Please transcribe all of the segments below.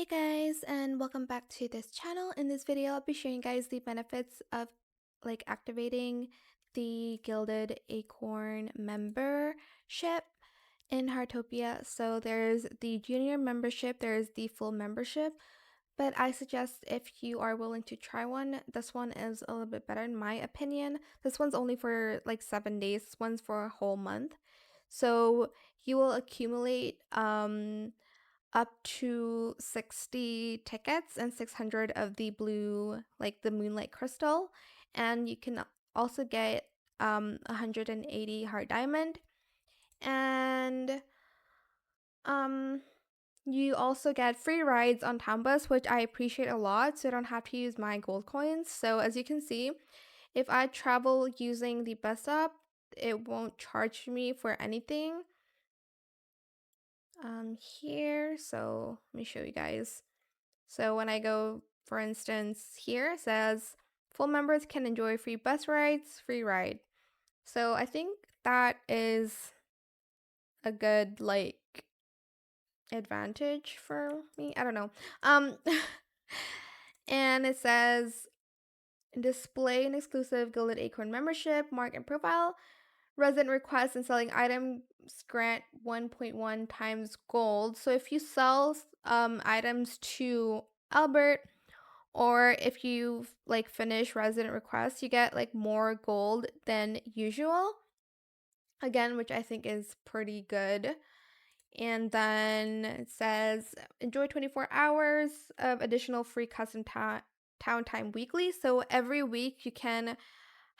Hey guys, and welcome back to this channel. In this video, I'll be showing you guys the benefits of activating the Gilded Acorn membership in Heartopia. So there's the junior membership, there's the full membership, but I suggest if you are willing to try one, this one is a little bit better in my opinion. This one's only for like 7 days, this one's for a whole month. So you will accumulate up to 60 tickets and 600 of the blue, like the moonlight crystal. And you can also get 180 heart diamond. And um, you also get free rides on town bus, which I appreciate a lot, so I don't have to use my gold coins. So as you can see, if I travel using the bus stop, it won't charge me for anything here. So let me show you guys. So when I go, for instance, here it says full members can enjoy free bus rides, free ride. So I think that is a good advantage for me. I don't know. Um and it says display an exclusive Gilded Acorn membership, mark and profile. Resident requests and selling items grant 1.1 times gold. So if you sell items to Albert, or if you finish resident requests, you get more gold than usual. Again, which I think is pretty good. And then it says enjoy 24 hours of additional free custom town time weekly. So every week you can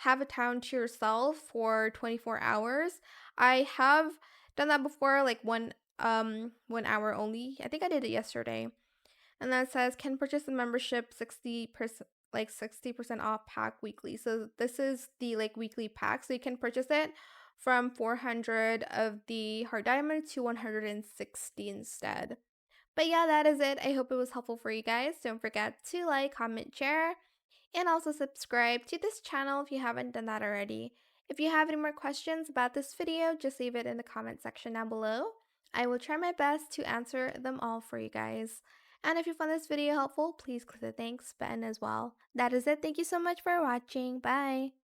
have a town to yourself for 24 hours. I have done that before, like 1 hour only. I think I did it yesterday. And then it says can purchase the membership 60%, 60% off pack weekly. So this is the weekly pack. So you can purchase it from 400 of the hard diamond to 160 instead. But yeah, that is it. I hope it was helpful for you guys. Don't forget to like, comment, share, and also subscribe to this channel if you haven't done that already. If you have any more questions about this video, just leave it in the comment section down below. I will try my best to answer them all for you guys. And if you found this video helpful, please click the thanks button as well. That is it. Thank you so much for watching. Bye!